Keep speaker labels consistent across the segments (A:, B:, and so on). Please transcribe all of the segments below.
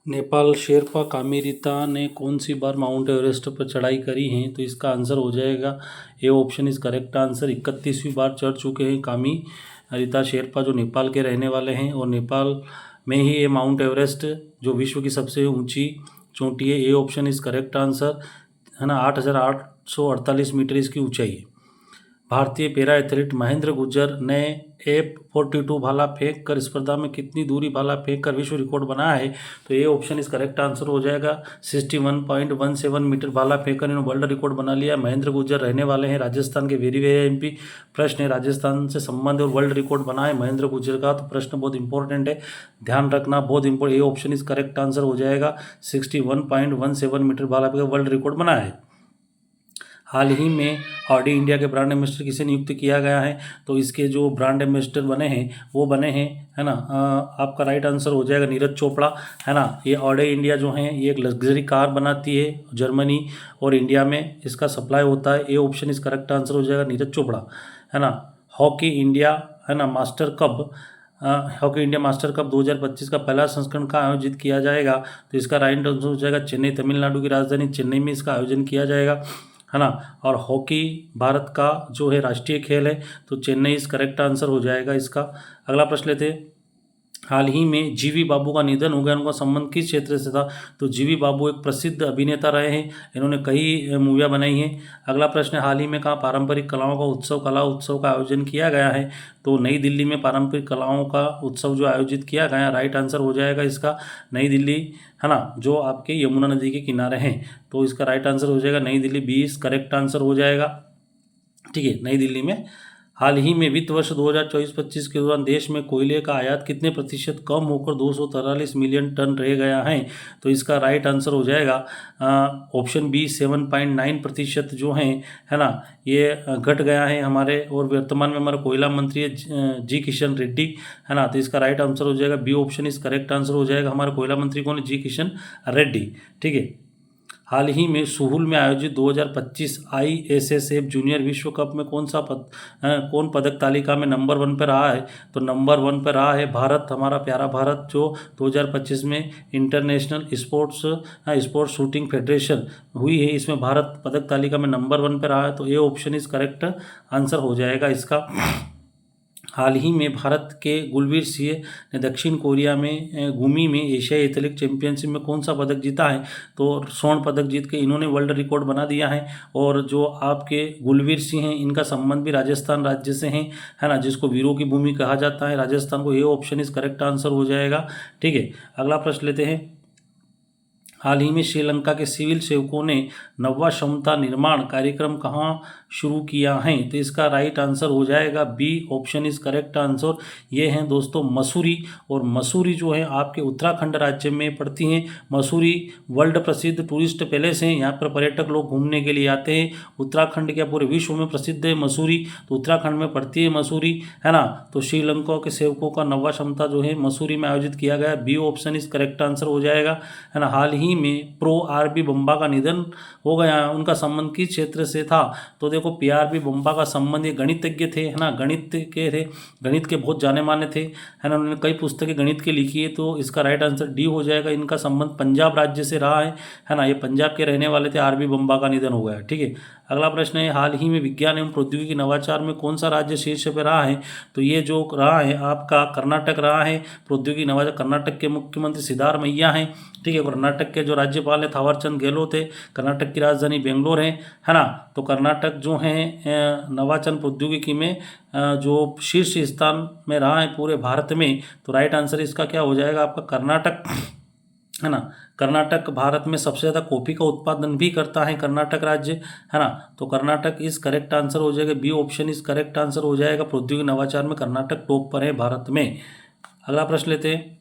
A: नेपाल शेरपा कामेरिता ने कौन सी बार mount Everest पर चढ़ाई करी है? तो इसका आंसर हो जाएगा A option is correct answer. 31वीं बार चढ़ चुके हैं कामेरिता शेरपा, जो नेपाल के रहने वाले हैं, और नेपाल में ही ये माउंट एवरेस्ट जो विश्व की सबसे ऊंची चोटी है। ए ऑप्शन इज करेक्ट आंसर, है ना। 8,848 मीटर इसकी ऊंचाई है। भारतीय पैरा एथलीट महेंद्र गुर्जर ने F42 भाला फेंक कर स्पर्धा में कितनी दूरी भाला फेंक कर विश्व रिकॉर्ड बनाया है? तो ये ऑप्शन इस करेक्ट आंसर हो जाएगा। 61.17 मीटर भाला फेंक कर इन्होंने वर्ल्ड रिकॉर्ड बना लिया। महेंद्र गुर्जर रहने वाले हैं राजस्थान के वेरी वेरी एमपी। प्रश्न है राजस्थान से संबंध और वर्ल्ड रिकॉर्ड बना है महेंद्र गुर्जर का, तो प्रश्न बहुत इंपॉर्टेंट है, ध्यान रखना, बहुत इंपॉर्टेंट। ये ऑप्शन इस करेक्ट आंसर हो जाएगा। 61.17 मीटर भाला फेंक वर्ल्ड रिकॉर्ड बनाया है। हाल ही में ऑडी इंडिया के ब्रांड एम्बेसडर किसे नियुक्त किया गया है? तो इसके जो ब्रांड एम्बेसडर बने हैं वो बने हैं, है ना, आपका राइट आंसर हो जाएगा नीरज चोपड़ा, है ना। ये ऑडी इंडिया जो है ये एक लग्जरी कार बनाती है जर्मनी और इंडिया में इसका सप्लाई होता है। ये ऑप्शन इस करेक्ट आंसर हो जाएगा नीरज चोपड़ा, है ना। हॉकी इंडिया, है ना, master cup hockey India master cup 2025 का पहला संस्करण का आयोजित किया जाएगा? तो इसका राइट आंसर हो जाएगा चेन्नई, तमिलनाडु की राजधानी चेन्नई में इसका आयोजन किया जाएगा, है ना। और हॉकी भारत का जो है राष्ट्रीय खेल है, तो चेन्नई इस करेक्ट आंसर हो जाएगा इसका। अगला प्रश्न लेते हैं। हाल ही में जीवी बाबू का निधन हो गया, उनका संबंध किस क्षेत्र से था? तो जीवी बाबू एक प्रसिद्ध अभिनेता रहे हैं, इन्होंने कई मूवियाँ बनाई हैं। अगला प्रश्न, हाल ही में कहाँ पारंपरिक कलाओं का उत्सव कला उत्सव का आयोजन किया गया है? तो नई दिल्ली में पारंपरिक कलाओं का उत्सव जो आयोजित किया गया, राइट आंसर हो जाएगा इसका नई दिल्ली, है ना, जो आपके यमुना नदी के किनारे हैं। तो इसका राइट आंसर हो जाएगा नई दिल्ली, 20 करेक्ट आंसर हो जाएगा, ठीक है, नई दिल्ली में। हाल ही में वित्त वर्ष 2024-25 के दौरान देश में कोयले का आयात कितने प्रतिशत कम होकर 243 मिलियन टन रह गया है? तो इसका राइट आंसर हो जाएगा ऑप्शन बी, 7.9% जो है ना, ये घट गया है हमारे। और वर्तमान में हमारा कोयला मंत्री है जी किशन रेड्डी, है ना। तो इसका राइट आंसर हो जाएगा बी ऑप्शन इस करेक्ट आंसर हो जाएगा। हमारा कोयला मंत्री कौन है? जी किशन रेड्डी, ठीक है। हाल ही में सुहुल में आयोजित 2025 ISSF जूनियर विश्व कप में कौन पदक तालिका में नंबर 1 पर रहा है? तो नंबर 1 पर रहा है भारत, हमारा प्यारा भारत, जो 2025 में इंटरनेशनल स्पोर्ट्स शूटिंग फेडरेशन हुई है, इसमें भारत पदक तालिका में नंबर 1 पर रहा है। तो ये ऑप्शन इस करेक्ट आंसर हो जाएगा इसका। हाल ही में भारत के गुलवीर सिंह ने दक्षिण कोरिया में गुमी में एशियाई एथलेटिक चैंपियनशिप में कौन सा पदक जीता है? तो स्वर्ण पदक जीत के इन्होंने वर्ल्ड रिकॉर्ड बना दिया है। और जो आपके गुलवीर सिंह हैं, इनका संबंध भी राजस्थान राज्य से है ना, जिसको वीरों की भूमि कहा जाता है राजस्थान को। ये ऑप्शन इस करेक्ट आंसर हो जाएगा, ठीक है। अगला प्रश्न लेते हैं। हाल ही में श्रीलंका के सिविल सेवकों ने नवा क्षमता निर्माण कार्यक्रम कहाँ शुरू किया है? तो इसका राइट आंसर हो जाएगा B option is correct answer. ये हैं दोस्तों मसूरी, और मसूरी जो है आपके उत्तराखंड राज्य में पड़ती हैं। मसूरी वर्ल्ड प्रसिद्ध टूरिस्ट पैलेस हैं, यहाँ पर पर्यटक लोग घूमने के लिए आते हैं। उत्तराखंड क्या पूरे विश्व में प्रसिद्ध है मसूरी, तो उत्तराखंड में पड़ती है मसूरी, है ना। तो श्रीलंका के सेवकों का नवा क्षमता जो है मसूरी में आयोजित किया गया, B option is correct answer हो जाएगा, है ना। हाल ही में प्रो आरबी बम्बा का निधन हो गया, उनका संबंध किस क्षेत्र से था? तो देखो पीआरबी बम्बा का संबंध, ये गणितज्ञ थे, है ना, गणित के थे, गणित के बहुत जाने माने थे, है ना, उन्होंने कई पुस्तकें गणित की लिखी है। तो इसका राइट आंसर डी हो जाएगा। इनका संबंध पंजाब राज्य से रहा है ना, ये पंजाब के रहने वाले थे। आरबी बम्बा का निधन हो गया, ठीक है। अगला प्रश्न है, हाल ही में विज्ञान एवं प्रौद्योगिकी नवाचार में कौन सा राज्य शीर्ष पर रहा है? तो ये जो रहा है आपका कर्नाटक रहा है। प्रौद्योगिकी नवाचार कर्नाटक के मुख्यमंत्री सिद्धारमैया हैं, ठीक है। कर्नाटक के जो राज्यपाल है थावरचंद गहलोत है। कर्नाटक की राजधानी बेंगलोर है ना। तो कर्नाटक जो है नवाचार प्रौद्योगिकी में जो शीर्ष स्थान में रहा है पूरे भारत में। तो राइट आंसर इसका क्या हो जाएगा आपका कर्नाटक, है ना। कर्नाटक भारत में सबसे ज़्यादा कॉफ़ी का उत्पादन भी करता है कर्नाटक राज्य, है ना। तो कर्नाटक इस करेक्ट आंसर हो जाएगा, बी ऑप्शन इस करेक्ट आंसर हो जाएगा। प्रौद्योगिकी नवाचार में कर्नाटक टॉप पर है भारत में। अगला प्रश्न लेते हैं।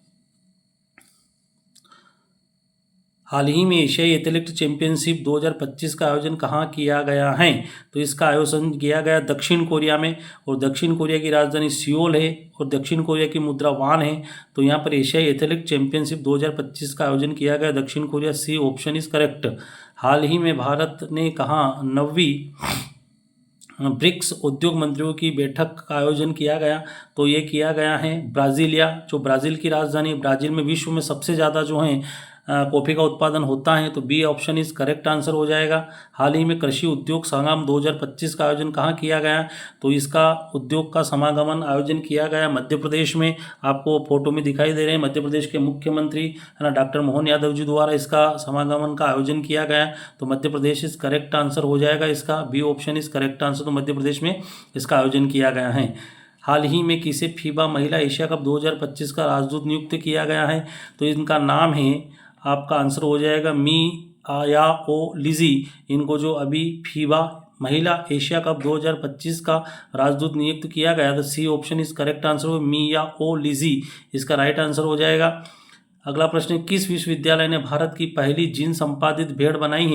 A: हाल ही में एशियाई एथलेटिक चैंपियनशिप 2025 का आयोजन कहाँ किया गया है? तो इसका आयोजन किया गया दक्षिण कोरिया में, और दक्षिण कोरिया की राजधानी सियोल है, और दक्षिण कोरिया की मुद्रा वान है। तो यहाँ पर एशियाई एथलेटिक चैंपियनशिप 2025 का आयोजन किया गया दक्षिण Korea, C option is correct. हाल ही में भारत ने कहाँ 9वीं ब्रिक्स उद्योग मंत्रियों की बैठक का आयोजन किया गया? तो ये किया गया है ब्राज़ीलिया, जो ब्राज़ील की राजधानी है। ब्राज़ील में विश्व में सबसे ज़्यादा जो है कॉफ़ी का उत्पादन होता है, तो B option is correct answer हो जाएगा। हाल ही में कृषि उद्योग समागम 2025 का आयोजन कहाँ किया गया, तो इसका उद्योग का समागमन आयोजन किया गया मध्य प्रदेश में। आपको फोटो में दिखाई दे रहे हैं मध्य प्रदेश के मुख्यमंत्री है ना डॉक्टर मोहन यादव जी द्वारा इसका समागमन का आयोजन किया गया, तो Madhya Pradesh is correct answer हो जाएगा इसका। B option is correct answer, तो मध्य प्रदेश में इसका आयोजन किया गया है। हाल ही में किसे फीबा महिला एशिया कप 2025 का राजदूत नियुक्त किया गया है, तो इनका नाम है, आपका आंसर हो जाएगा मी आया ओ लिजी। इनको जो अभी फीबा महिला एशिया कप 2025 का राजदूत नियुक्त किया गया, तो C option is correct answer हो, मिया ओ लिजी इसका राइट आंसर हो जाएगा। अगला प्रश्न, किस विश्वविद्यालय ने भारत की पहली जीन संपादित भेड़ बनाई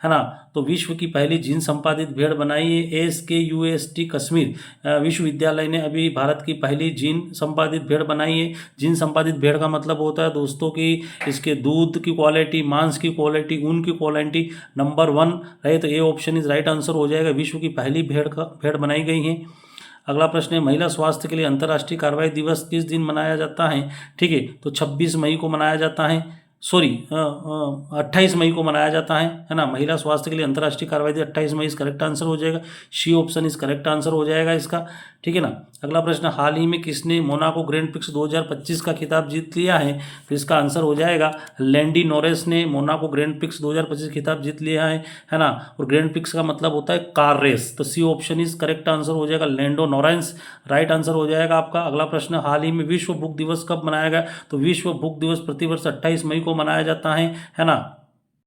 A: है ना, तो विश्व की पहली जीन संपादित भेड़ बनाई है SKUST कश्मीर विश्वविद्यालय ने अभी भारत की पहली जीन संपादित भेड़ बनाई है। जीन संपादित भेड़ का मतलब होता है दोस्तों कि इसके दूध की क्वालिटी, मांस की क्वालिटी, ऊन की क्वालिटी नंबर 1 रहे, तो ए ऑप्शन इज राइट आंसर हो जाएगा। विश्व की पहली भेड़ बनाई गई है। अगला प्रश्न है, महिला स्वास्थ्य के लिए अंतर्राष्ट्रीय कार्रवाई दिवस किस दिन मनाया जाता है, ठीक है, तो 26 मई को मनाया जाता है, सॉरी 28 मई को मनाया जाता है ना। महिला स्वास्थ्य के लिए अंतर्राष्ट्रीय कार्रवाई दिवस 28 मई इस करेक्ट आंसर हो जाएगा। सी ऑप्शन इस करेक्ट आंसर हो जाएगा इसका, ठीक है ना। अगला प्रश्न, हाल ही में किसने मोनाको ग्रैंड प्रिक्स 2025 का खिताब जीत लिया है, तो इसका आंसर हो जाएगा लैंडी नॉरिस ने मोनाको ग्रैंड प्रिक्स 2025 खिताब जीत लिया है ना। और ग्रैंड प्रिक्स का मतलब होता है कार रेस, तो C option is correct answer हो जाएगा, लैंडो नॉरेंस राइट आंसर हो जाएगा आपका। अगला प्रश्न, हाल ही में विश्व भूख दिवस कब मनाया गया, तो विश्व भूख दिवस प्रतिवर्ष 28 मई को मनाया जाता है ना।